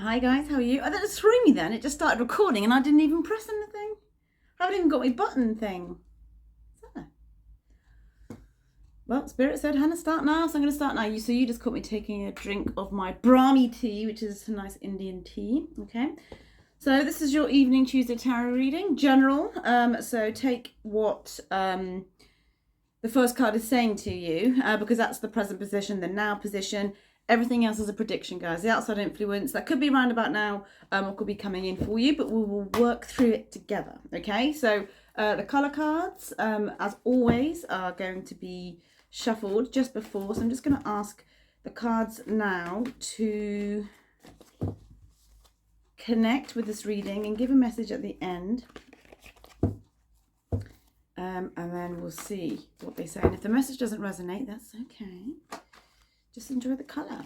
Hi guys, how are you? Oh, that just threw me then. It just started recording and I didn't even press anything. I haven't even got my button thing. So. Well, Spirit said, Hannah, start now, so I'm going to start now. So you just caught me taking a drink of my Brahmi tea, which is a nice Indian tea, okay? So this is your evening Tuesday tarot reading, general. So take what the first card is saying to you, because that's the present position, the now position. Everything else is a prediction, guys. The outside influence, that could be around about now or could be coming in for you, but we will work through it together, okay? So the colour cards, as always, are going to be shuffled just before. So I'm just going to ask the cards now to connect with this reading and give a message at the end. And then we'll see what they say. And if the message doesn't resonate, that's okay. Just enjoy the colour.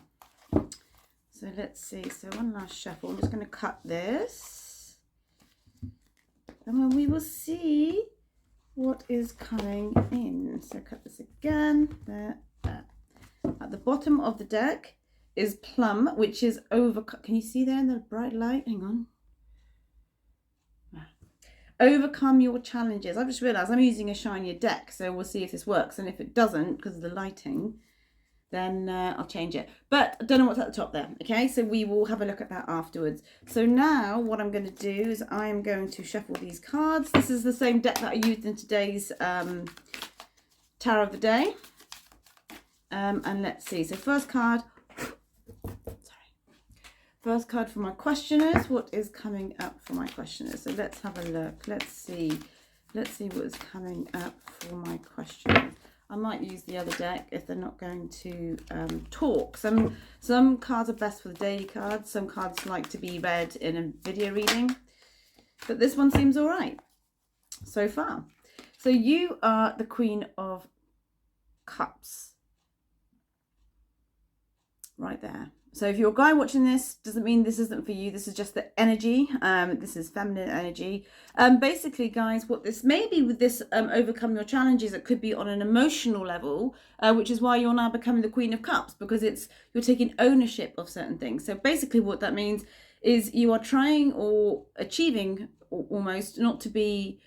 So let's see. So one last shuffle. I'm just going to cut this. And then we will see what is coming in. So cut this again. There. At the bottom of the deck is plum, which is can you see there in the bright light? Hang on. Overcome your challenges. I've just realised I'm using a shinier deck, so we'll see if this works. And if it doesn't, because of the lighting, then I'll change it. But I don't know what's at the top there, okay? So we will have a look at that afterwards. So now what I'm going to do is I am going to shuffle these cards. This is the same deck that I used in today's Tarot of the Day. And let's see. So first card, first card for my questioners. What is coming up for my questioners? So let's have a look. Let's see what is coming up for my questioners. I might use the other deck if they're not going to talk. Some cards are best for the daily cards. Some cards like to be read in a video reading. But this one seems all right so far. So you are the Queen of Cups. Right there. So if you're a guy watching this, doesn't mean this isn't for you. This is just the energy. This is feminine energy. Basically, guys, what this may be with this overcome your challenges, it could be on an emotional level, which is why you're now becoming the Queen of Cups, because you're taking ownership of certain things. So basically what that means is you are trying or achieving almost not to be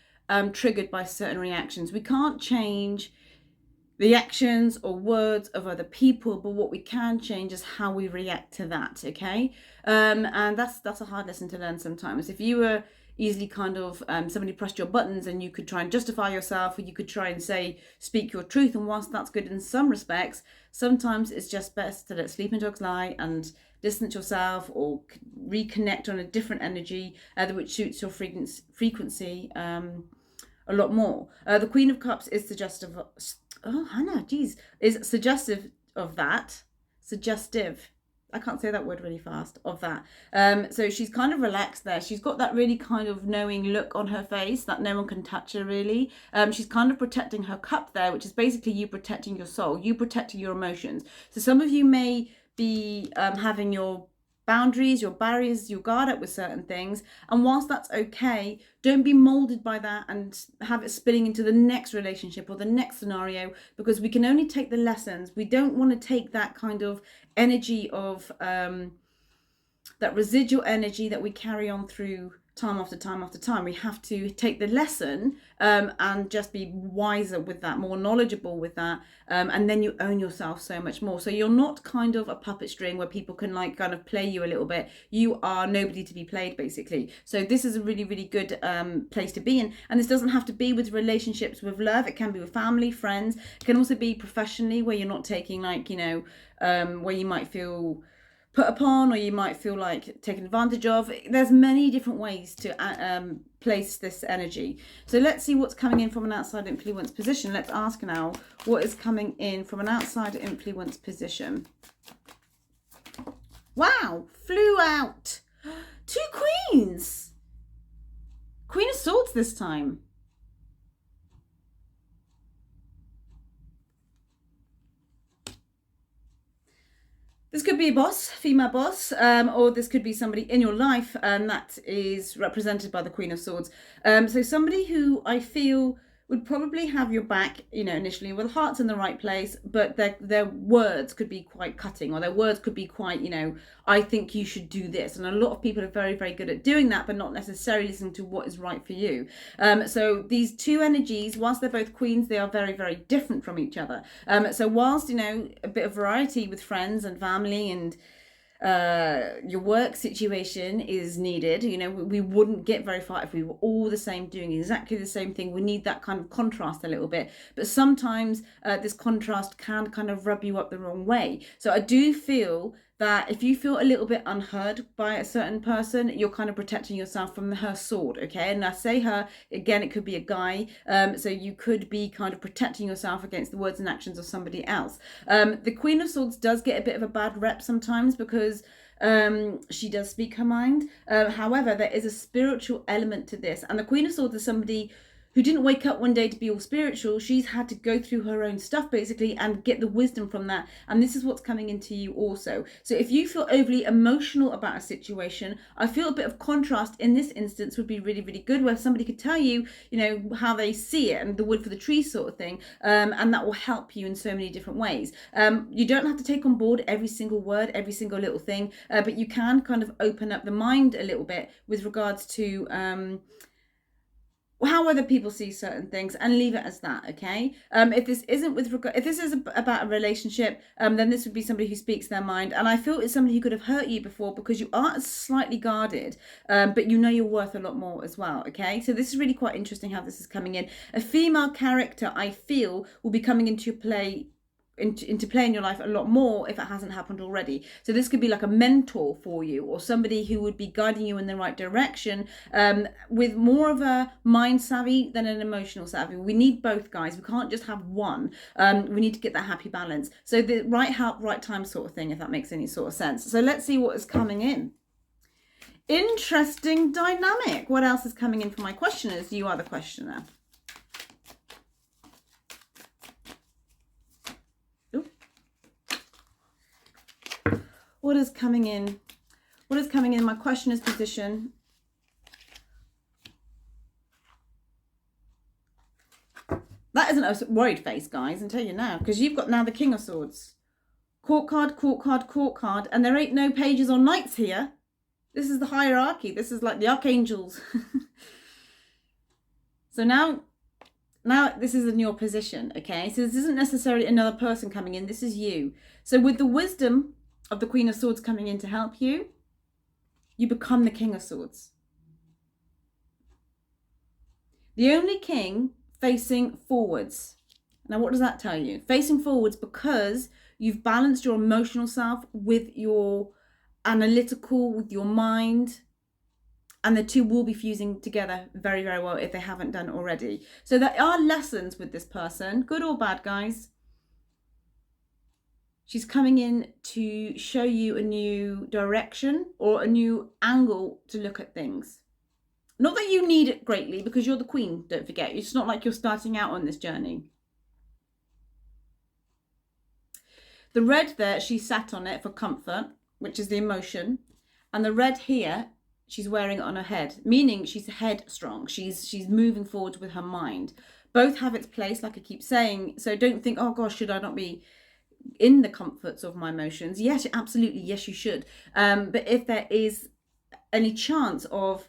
triggered by certain reactions. We can't change the actions or words of other people, but what we can change is how we react to that, okay? And that's a hard lesson to learn sometimes. If you were easily kind of somebody pressed your buttons and you could try and justify yourself, or you could try and speak your truth, and whilst that's good in some respects, sometimes it's just best to let sleeping dogs lie and distance yourself or reconnect on a different energy which suits your frequency a lot more. The Queen of Cups is suggestive. Oh, Hannah, geez, is suggestive of that. Suggestive. I can't say that word really fast. Of that. So she's kind of relaxed there. She's got that really kind of knowing look on her face that no one can touch her really. She's kind of protecting her cup there, which is basically you protecting your soul, you protecting your emotions. So some of you may be having your boundaries, your barriers, your guard up with certain things, and whilst that's okay, don't be molded by that and have it spilling into the next relationship or the next scenario, because we can only take the lessons. We don't want to take that kind of energy of that residual energy that we carry on through time after time after time. We have to take the lesson and just be wiser with that, more knowledgeable with that, and then you own yourself so much more. So you're not kind of a puppet string where people can like kind of play you a little bit. You are nobody to be played, basically. So this is a really, really good place to be in. And this doesn't have to be with relationships with love. It can be with family, friends. It can also be professionally, where you're not taking like, where you might feel put upon, or you might feel like taken advantage of. There's many different ways to place this energy. So let's see what's coming in from an outside influence position. Let's ask now what is coming in from an outside influence position. Wow, flew out. 2 queens. Queen of Swords this time. This could be a boss, female boss, or this could be somebody in your life, and that is represented by the Queen of Swords. So somebody who I feel would probably have your back, initially with hearts in the right place, but their words could be quite cutting, or their words could be quite, I think you should do this. And a lot of people are very, very good at doing that, but not necessarily listening to what is right for you. So these two energies, whilst they're both queens, they are very, very different from each other. So whilst, a bit of variety with friends and family and your work situation is needed. We wouldn't get very far if we were all the same, doing exactly the same thing. We need that kind of contrast a little bit, but sometimes this contrast can kind of rub you up the wrong way. So I do feel that if you feel a little bit unheard by a certain person, you're kind of protecting yourself from her sword, okay? And I say her, again, it could be a guy, so you could be kind of protecting yourself against the words and actions of somebody else. The Queen of Swords does get a bit of a bad rep sometimes because she does speak her mind. However, there is a spiritual element to this, and the Queen of Swords is somebody who didn't wake up one day to be all spiritual. She's had to go through her own stuff basically and get the wisdom from that. And this is what's coming into you also. So if you feel overly emotional about a situation, I feel a bit of contrast in this instance would be really, really good, where somebody could tell you, how they see it and the wood for the trees sort of thing. And that will help you in so many different ways. You don't have to take on board every single word, every single little thing, but you can kind of open up the mind a little bit with regards to how other people see certain things, and leave it as that, okay? If this isn't if this is about a relationship, then this would be somebody who speaks their mind, and I feel it's somebody who could have hurt you before because you are slightly guarded, but you're worth a lot more as well, okay? So this is really quite interesting how this is coming in. A female character, I feel, will be coming into play in your life a lot more if it hasn't happened already. So this could be like a mentor for you, or somebody who would be guiding you in the right direction, with more of a mind savvy than an emotional savvy. We need both, guys. We can't just have one. We need to get that happy balance. So the right help, right time sort of thing, if that makes any sort of sense. So let's see what is coming in. Interesting dynamic. What else is coming in for my questioners? You are the questioner. What is coming in? What is coming in my questioner's position? That isn't a worried face, guys, I'll tell you now, because you've got now the King of Swords. Court card, court card, court card, and there ain't no pages or knights here. This is the hierarchy. This is like the archangels. So now this is in your position, okay? So this isn't necessarily another person coming in. This is you. So with the wisdom of the Queen of Swords coming in to help you, you become the King of Swords. The only king facing forwards. Now, what does that tell you? Facing forwards because you've balanced your emotional self with your analytical, with your mind, and the two will be fusing together very, very well if they haven't done already. So there are lessons with this person, good or bad, guys. She's coming in to show you a new direction or a new angle to look at things. Not that you need it greatly, because you're the queen, don't forget. It's not like you're starting out on this journey. The red there, she sat on it for comfort, which is the emotion. And the red here, she's wearing it on her head, meaning she's headstrong. She's moving forward with her mind. Both have its place, like I keep saying. So don't think, oh gosh, should I not be in the comforts of my emotions? Yes, absolutely, yes you should. But if there is any chance of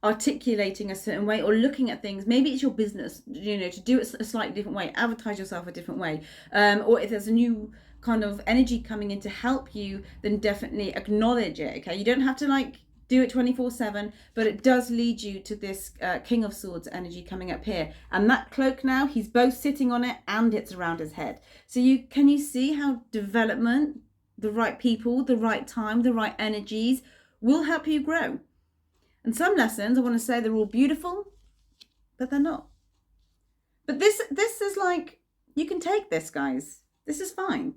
articulating a certain way or looking at things, maybe it's your business, to do it a slightly different way, advertise yourself a different way, or if there's a new kind of energy coming in to help you, then definitely acknowledge it, okay? You don't have to do it 24/7, but it does lead you to this King of Swords energy coming up here. And that cloak now, he's both sitting on it and it's around his head. So can you see how development, the right people, the right time, the right energies will help you grow. And some lessons, I want to say they're all beautiful, but they're not. But this is like, you can take this, guys. This is fine.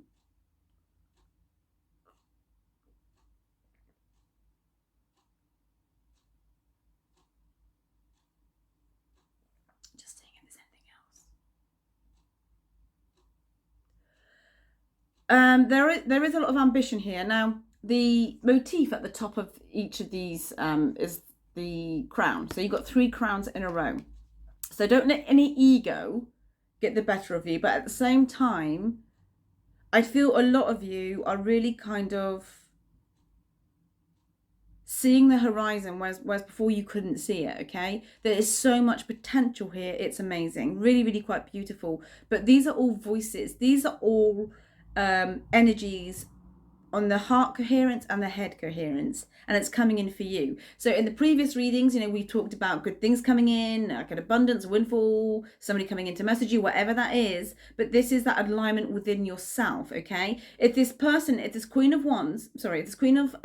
There is a lot of ambition here. Now, the motif at the top of each of these is the crown. So you've got 3 crowns in a row. So don't let any ego get the better of you. But at the same time, I feel a lot of you are really kind of seeing the horizon, whereas before you couldn't see it. Okay, there is so much potential here. It's amazing, really, really quite beautiful. But these are all voices. These are all energies on the heart coherence and the head coherence, and it's coming in for you. So in the previous readings, we talked about good things coming in, like an abundance, windfall, somebody coming in to message you, whatever that is. But this is that alignment within yourself. Okay, if this Queen of Wands, if this Queen of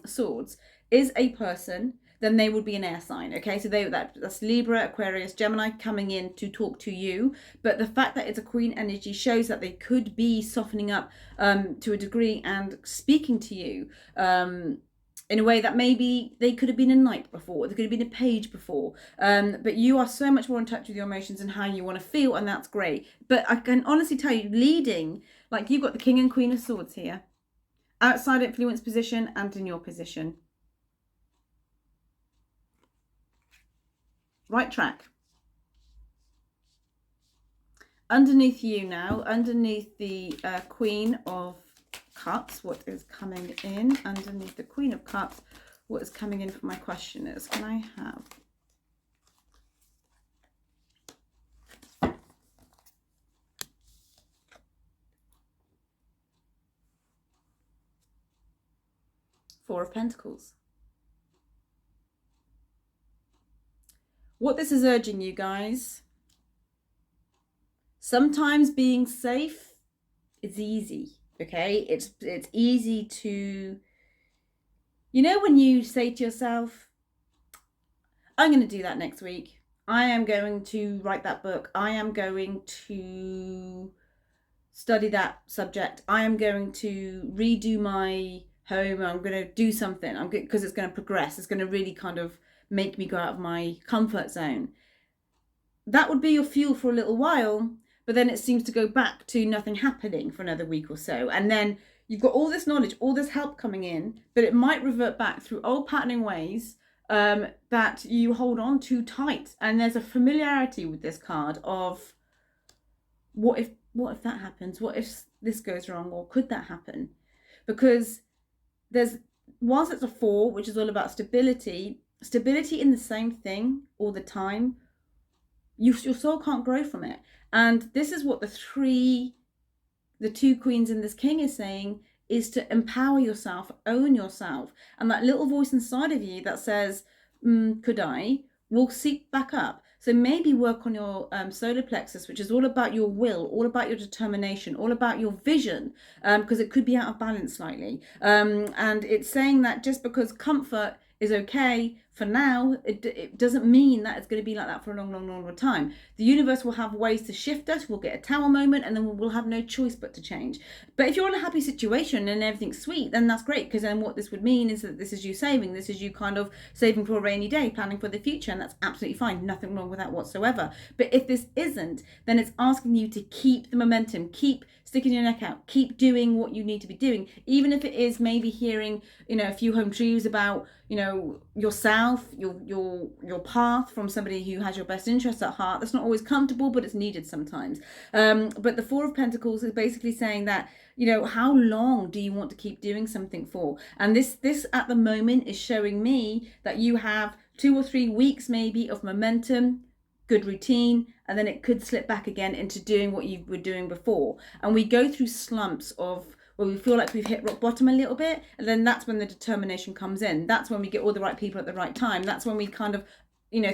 Swords is a person, then they would be an air sign. Okay, so that's Libra, Aquarius, Gemini coming in to talk to you. But the fact that it's a queen energy shows that they could be softening up to a degree and speaking to you in a way that maybe they could have been a knight before, they could have been a page before. But you are so much more in touch with your emotions and how you want to feel, and that's great. But I can honestly tell you, leading, like you've got the King and Queen of Swords here, outside influence position and in your position. Right track. Underneath you now, underneath the Queen of Cups, what is coming in? Underneath the Queen of Cups, what is coming in for my questioners? Can I have Four of Pentacles? What this is urging you guys, sometimes being safe is easy, okay? It's easy to, when you say to yourself, I'm going to do that next week. I am going to write that book. I am going to study that subject. I am going to redo my home. I'm going to do something. Because it's going to progress. It's going to really kind of make me go out of my comfort zone. That would be your fuel for a little while, but then it seems to go back to nothing happening for another week or so. And then you've got all this knowledge, all this help coming in, but it might revert back through old patterning ways that you hold on too tight. And there's a familiarity with this card of what if that happens? What if this goes wrong? Or could that happen? Because whilst it's a 4, which is all about stability in the same thing all the time, your soul can't grow from it. And this is what the 2 queens and this king is saying, is to empower yourself, own yourself. And that little voice inside of you that says, could I, will seep back up. So maybe work on your solar plexus, which is all about your will, all about your determination, all about your vision, because it could be out of balance slightly. And it's saying that just because comfort is okay for now, it doesn't mean that it's going to be like that for a long time. The universe will have ways to shift us. We'll get a tower moment, and then we'll have no choice but to change. But if you're in a happy situation and everything's sweet, then that's great, because then what this would mean is that this is you saving. This is you kind of saving for a rainy day, planning for the future, and that's absolutely fine. Nothing wrong with that whatsoever. But if this isn't, then it's asking you to keep the momentum, keep sticking your neck out, keep doing what you need to be doing, even if it is maybe hearing, a few home truths about, yourself, your path from somebody who has your best interests at heart. That's not always comfortable, but it's needed sometimes. But the 4 of Pentacles is basically saying that, how long do you want to keep doing something for? And this at the moment is showing me that you have 2 or 3 weeks maybe of momentum, good routine, and then it could slip back again into doing what you were doing before. And we go through slumps of where we feel like we've hit rock bottom a little bit, and then that's when the determination comes in. That's when we get all the right people at the right time. That's when we kind of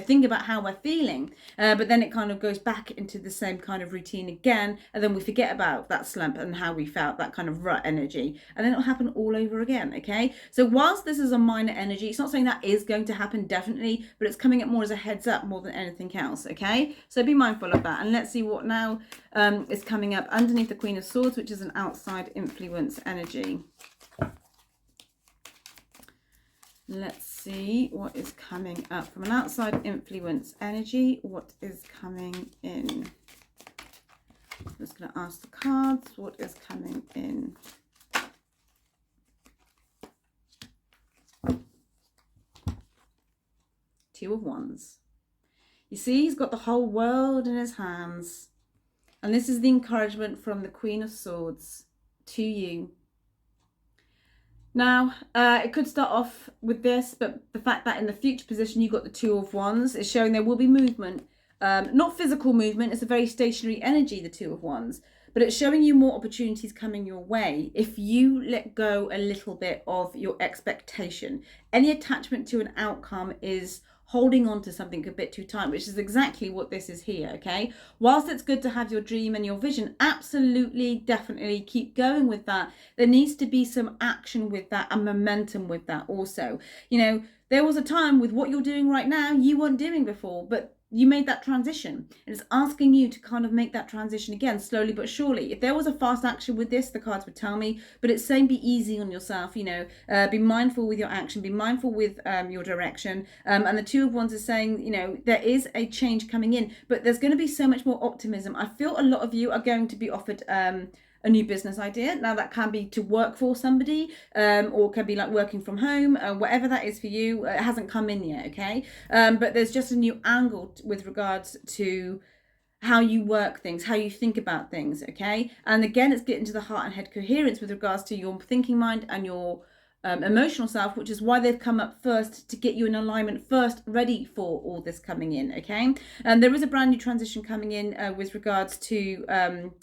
think about how we're feeling, but then it kind of goes back into the same kind of routine again, and then we forget about that slump and how we felt, that kind of rut energy, and then it'll happen all over again. Okay, so whilst this is a minor energy, it's not saying that is going to happen definitely, but it's coming up more as a heads up more than anything else. Okay, so be mindful of that, and let's see what now is coming up underneath the Queen of Swords, which is an outside influence energy. Let's see what is coming up from an outside influence energy. What is coming in? I'm just going to ask the cards what is coming in. Two of Wands. You see, he's got the whole world in his hands. And this is the encouragement from the Queen of Swords to you. Now, it could start off with this, but the fact that in the future position you've got the Two of Wands is showing there will be movement. Not physical movement, it's a very stationary energy, the Two of Wands. But it's showing you more opportunities coming your way if you let go a little bit of your expectation. Any attachment to an outcome is holding on to something a bit too tight, which is exactly what this is here, okay? Whilst it's good to have your dream and your vision, absolutely, definitely keep going with that. There needs to be some action with that and momentum with that also. You know, there was a time with what you're doing right now you weren't doing before, but you made that transition, and it's asking you to kind of make that transition again, slowly but surely. If there was a fast action with this, the cards would tell me, but it's saying be easy on yourself, you know, be mindful with your action, be mindful with your direction. And the Two of Wands is saying, you know, there is a change coming in, but there's going to be so much more optimism. I feel a lot of you are going to be offered a new business idea. Now that can be to work for somebody, or can be like working from home, whatever that is for you. It hasn't come in yet, okay? But there's just a new angle with regards to how you work things, how you think about things, okay? And again, it's getting to the heart and head coherence with regards to your thinking mind and your emotional self, which is why they've come up first, to get you in alignment first, ready for all this coming in, okay? And there is a brand new transition coming in with regards to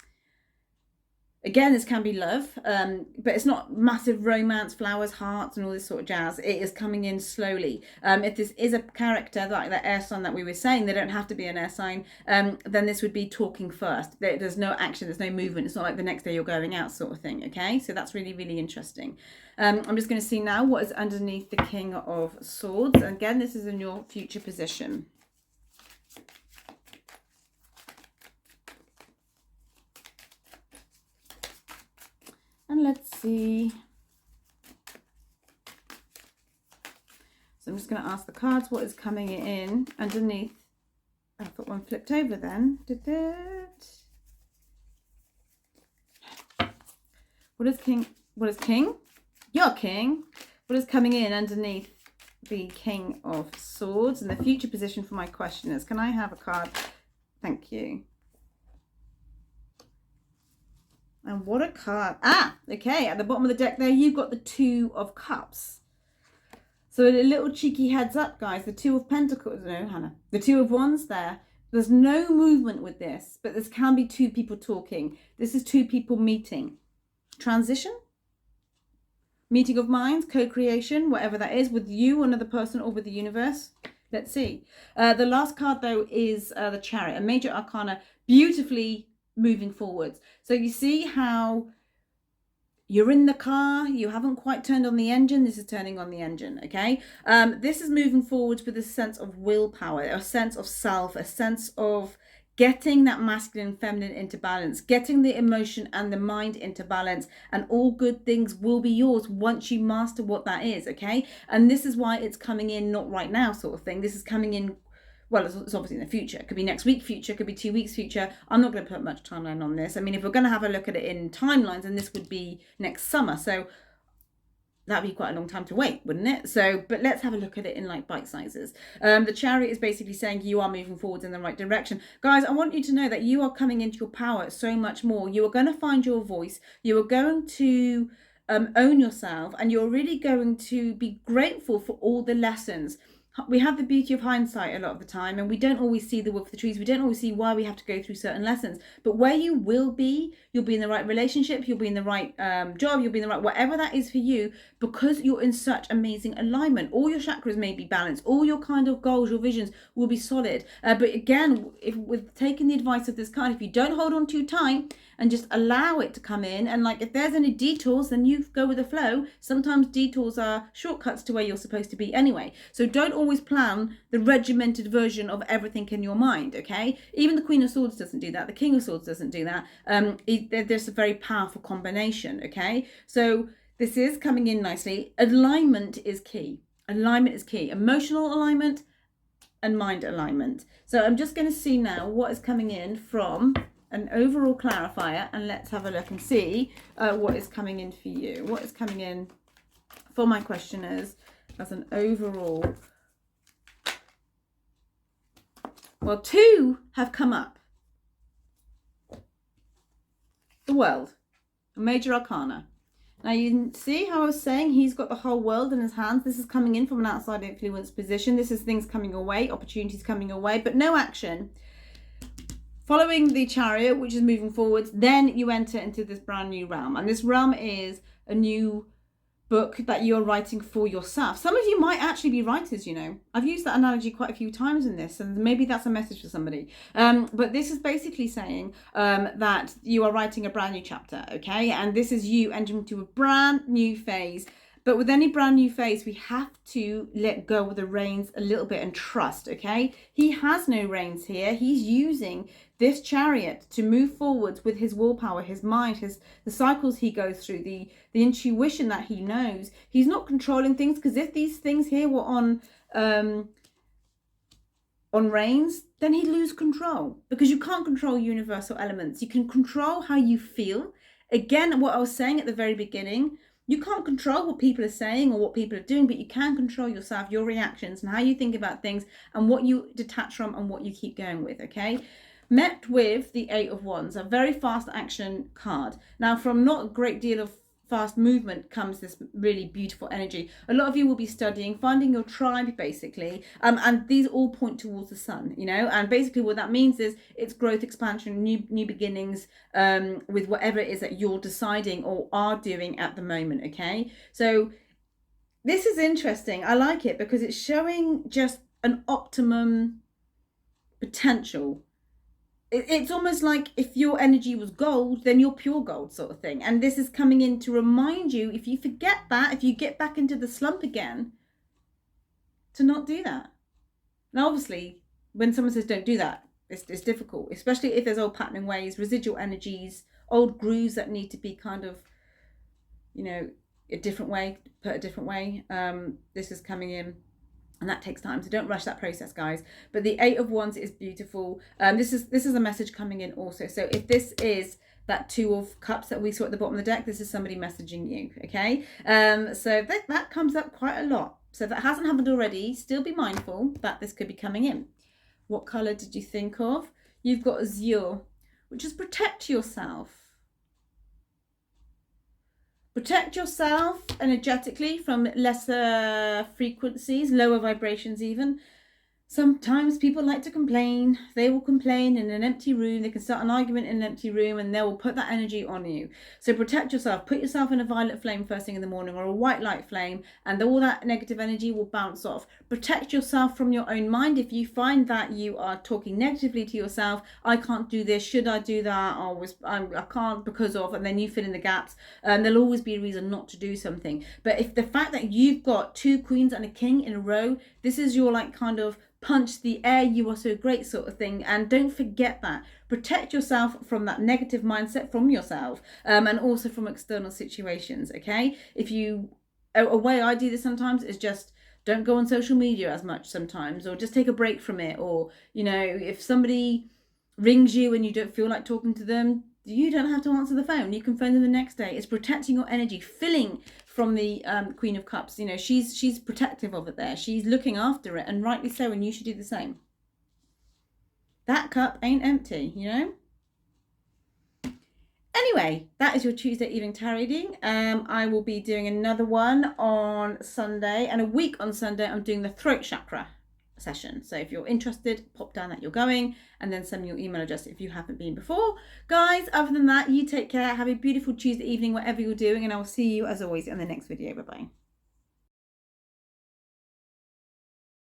again, this can be love, but it's not massive romance, flowers, hearts, and all this sort of jazz. It is coming in slowly. If this is a character, like that air sign that we were saying, they don't have to be an air sign, then this would be talking first. There's no action, there's no movement. It's not like the next day you're going out sort of thing, okay? So that's really, really interesting. I'm just going to see now what is underneath the King of Swords. And again, this is in your future position. And let's see. So I'm just going to ask the cards what is coming in underneath. I've got one flipped over then. Did it? What is King? What is King? You're King. What is coming in underneath the King of Swords? And the future position for my question is, can I have a card? Thank you. And what a card. Ah, okay. At the bottom of the deck there, you've got the Two of Cups. So a little cheeky heads up, guys. The Two of Pentacles. No, Hannah. The Two of Wands there. There's no movement with this, but this can be two people talking. This is two people meeting. Transition. Meeting of minds, co-creation, whatever that is, with you, another person, or with the universe. Let's see. The last card, though, is the Chariot. A major arcana, beautifully moving forwards. So you see how you're in the car, you haven't quite turned on the engine. This is turning on the engine, okay? This is moving forwards with a sense of willpower, a sense of self, a sense of getting that masculine and feminine into balance, getting the emotion and the mind into balance, and all good things will be yours once you master what that is, okay? And this is why it's coming in not right now sort of thing. This is coming in, well, it's obviously in the future. It could be next week future, it could be 2 weeks future. I'm not going to put much timeline on this. I mean, if we're going to have a look at it in timelines, then this would be next summer. So that'd be quite a long time to wait, wouldn't it? So, but let's have a look at it in like bite sizes. The Chariot is basically saying you are moving forwards in the right direction. Guys, I want you to know that you are coming into your power so much more. You are going to find your voice. You are going to own yourself, and you're really going to be grateful for all the lessons. We have the beauty of hindsight a lot of the time, and we don't always see the wood for the trees. We don't always see why we have to go through certain lessons. But where you will be, you'll be in the right relationship, you'll be in the right job, you'll be in the right, whatever that is for you, because you're in such amazing alignment. All your chakras may be balanced, all your kind of goals, your visions will be solid. But again, if with taking the advice of this card, if you don't hold on too tight and just allow it to come in, and like if there's any detours, then you go with the flow. Sometimes detours are shortcuts to where you're supposed to be anyway. So don't always plan the regimented version of everything in your mind, okay? Even the Queen of Swords doesn't do that. The King of Swords doesn't do that. There's a very powerful combination, okay? So this is coming in nicely. Alignment is key. Alignment is key. Emotional alignment and mind alignment. So I'm just going to see now what is coming in from an overall clarifier, and let's have a look and see what is coming in for you. What is coming in for my questioners as an overall Well, 2 have come up. The World, a major arcana. Now you can see how I was saying he's got the whole world in his hands. This is coming in from an outside influence position. This is things coming away, opportunities coming away, but no action. Following the Chariot, which is moving forwards, then you enter into this brand new realm. And this realm is a new book that you're writing for yourself. Some of you might actually be writers, you know. I've used that analogy quite a few times in this, and maybe that's a message for somebody. But this is basically saying that you are writing a brand new chapter, okay? And this is you entering into a brand new phase. But with any brand new phase, we have to let go of the reins a little bit and trust, okay? He has no reins here. He's using this Chariot to move forwards with his willpower, his mind, the cycles he goes through, the intuition that he knows. He's not controlling things, because if these things here were on reins, then he'd lose control, because you can't control universal elements. You can control how you feel. Again, what I was saying at the very beginning, you can't control what people are saying or what people are doing, but you can control yourself, your reactions, and how you think about things, and what you detach from and what you keep going with, okay? Met with the 8 of Wands, a very fast action card. Now, from not a great deal of fast movement comes this really beautiful energy. A lot of you will be studying, finding your tribe, basically, and these all point towards the sun, you know. And basically what that means is it's growth, expansion, new beginnings, with whatever it is that you're deciding or are doing at the moment, okay? So this is interesting. I like it because it's showing just an optimum potential. It's almost like if your energy was gold, then you're pure gold, sort of thing. And this is coming in to remind you, if you forget that, if you get back into the slump again, to not do that. Now, obviously, when someone says don't do that, it's difficult, especially if there's old patterning ways, residual energies, old grooves that need to be kind of, you know, a different way, put a different way. This is coming in. And that takes time, so don't rush that process, guys. But the 8 of Wands is beautiful. This is a message coming in also. So if this is that 2 of Cups that we saw at the bottom of the deck, this is somebody messaging you, okay? So that comes up quite a lot. So if that hasn't happened already, still be mindful that this could be coming in. What colour did you think of? You've got Azure, which is protect yourself. Protect yourself energetically from lesser frequencies, lower vibrations even. Sometimes people like to complain. They will complain in an empty room. They can start an argument in an empty room, and they will put that energy on you. So protect yourself. Put yourself in a violet flame first thing in the morning, or a white light flame, and all that negative energy will bounce off. Protect yourself from your own mind. If you find that you are talking negatively to yourself, I can't do this, should I do that, I can't because of, and then you fill in the gaps. There'll always be a reason not to do something. But if the fact that you've got 2 queens and a king in a row, this is your like kind of punch the air, you are so great sort of thing. And don't forget that. Protect yourself from that negative mindset from yourself, and also from external situations, okay? If you, a way I do this sometimes is just don't go on social media as much sometimes, or just take a break from it. Or, you know, if somebody rings you and you don't feel like talking to them, you don't have to answer the phone. You can phone them the next day. It's protecting your energy, filling from the Queen of Cups. You know, she's protective of it there. She's looking after it, and rightly so, and you should do the same. That cup ain't empty, you know? Anyway, that is your Tuesday evening tarot reading. I will be doing another one on Sunday, and a week on Sunday I'm doing the throat chakra session. So if you're interested, pop down that you're going, and then send me your email address if you haven't been before. Guys, other than that, you take care. Have a beautiful Tuesday evening, whatever you're doing, and I will see you as always in the next video. Bye bye.